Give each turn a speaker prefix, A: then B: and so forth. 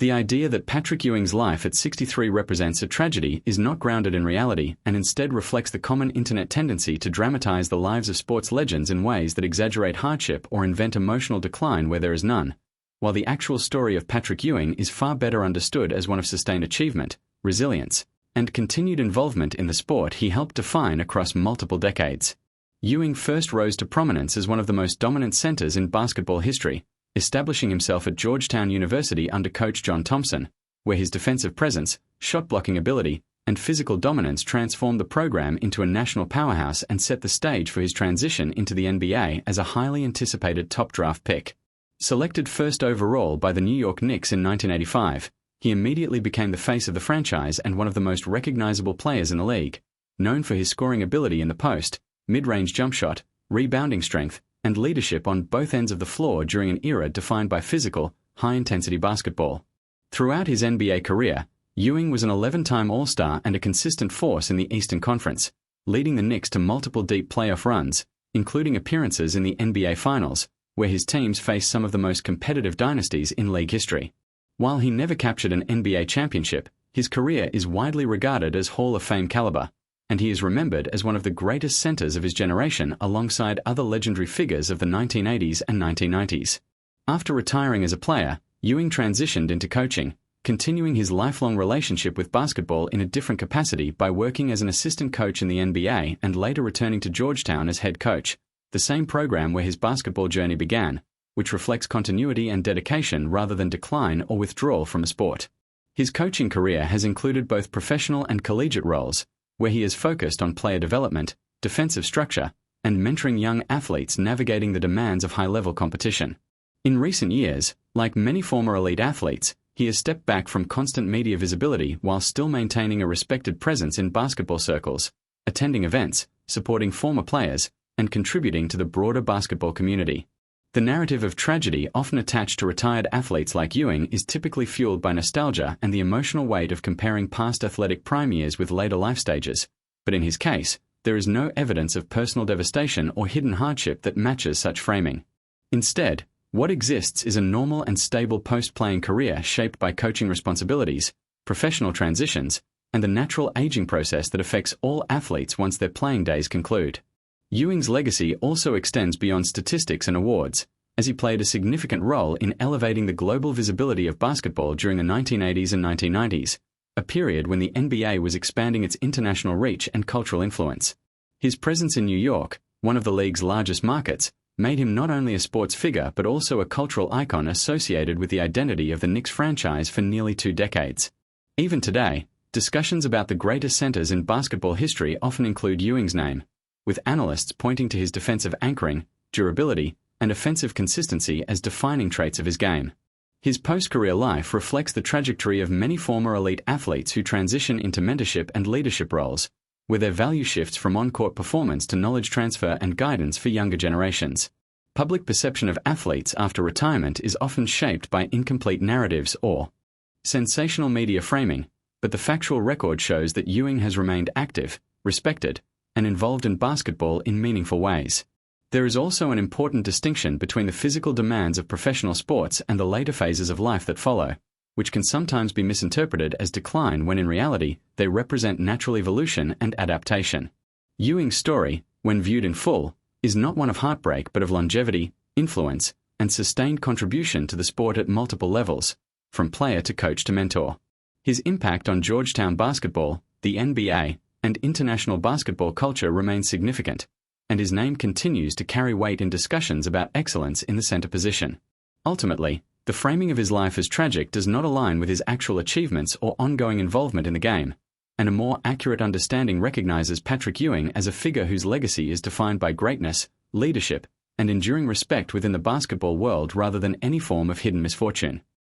A: The idea that Patrick Ewing's life at 63 represents a tragedy is not grounded in reality and instead reflects the common internet tendency to dramatize the lives of sports legends in ways that exaggerate hardship or invent emotional decline where there is none, while the actual story of Patrick Ewing is far better understood as one of sustained achievement, resilience, and continued involvement in the sport he helped define across multiple decades. Ewing first rose to prominence as one of the most dominant centers in basketball history, establishing himself at Georgetown University under coach John Thompson, where his defensive presence, shot-blocking ability, and physical dominance transformed the program into a national powerhouse and set the stage for his transition into the NBA as a highly anticipated top draft pick. Selected first overall by the New York Knicks in 1985, he immediately became the face of the franchise and one of the most recognizable players in the league, known for his scoring ability in the post, mid-range jump shot, rebounding strength, and leadership on both ends of the floor during an era defined by physical, high-intensity basketball. Throughout his NBA career, Ewing was an 11-time All-Star and a consistent force in the Eastern Conference, leading the Knicks to multiple deep playoff runs, including appearances in the NBA Finals, where his teams faced some of the most competitive dynasties in league history. While he never captured an NBA championship, his career is widely regarded as Hall of Fame caliber, and he is remembered as one of the greatest centers of his generation alongside other legendary figures of the 1980s and 1990s. After retiring as a player, Ewing transitioned into coaching, continuing his lifelong relationship with basketball in a different capacity by working as an assistant coach in the NBA and later returning to Georgetown as head coach, the same program where his basketball journey began, which reflects continuity and dedication rather than decline or withdrawal from a sport. His coaching career has included both professional and collegiate roles, where he is focused on player development, defensive structure, and mentoring young athletes navigating the demands of high-level competition. In recent years, like many former elite athletes, he has stepped back from constant media visibility while still maintaining a respected presence in basketball circles, attending events, supporting former players, and contributing to the broader basketball community. The narrative of tragedy often attached to retired athletes like Ewing is typically fueled by nostalgia and the emotional weight of comparing past athletic prime years with later life stages, but in his case, there is no evidence of personal devastation or hidden hardship that matches such framing. Instead, what exists is a normal and stable post-playing career shaped by coaching responsibilities, professional transitions, and the natural aging process that affects all athletes once their playing days conclude. Ewing's legacy also extends beyond statistics and awards, as he played a significant role in elevating the global visibility of basketball during the 1980s and 1990s, a period when the NBA was expanding its international reach and cultural influence. His presence in New York, one of the league's largest markets, made him not only a sports figure but also a cultural icon associated with the identity of the Knicks franchise for nearly 2 decades. Even today, discussions about the greatest centers in basketball history often include Ewing's name, with analysts pointing to his defensive anchoring, durability, and offensive consistency as defining traits of his game. His post-career life reflects the trajectory of many former elite athletes who transition into mentorship and leadership roles, where their value shifts from on-court performance to knowledge transfer and guidance for younger generations. Public perception of athletes after retirement is often shaped by incomplete narratives or sensational media framing, but the factual record shows that Ewing has remained active, respected, and involved in basketball in meaningful ways. There is also an important distinction between the physical demands of professional sports and the later phases of life that follow, which can sometimes be misinterpreted as decline when in reality they represent natural evolution and adaptation. Ewing's story, when viewed in full, is not one of heartbreak but of longevity, influence, and sustained contribution to the sport at multiple levels, from player to coach to mentor. His impact on Georgetown basketball, the NBA, and international basketball culture remains significant, and his name continues to carry weight in discussions about excellence in the center position. Ultimately, the framing of his life as tragic does not align with his actual achievements or ongoing involvement in the game, and a more accurate understanding recognizes Patrick Ewing as a figure whose legacy is defined by greatness, leadership, and enduring respect within the basketball world rather than any form of hidden misfortune.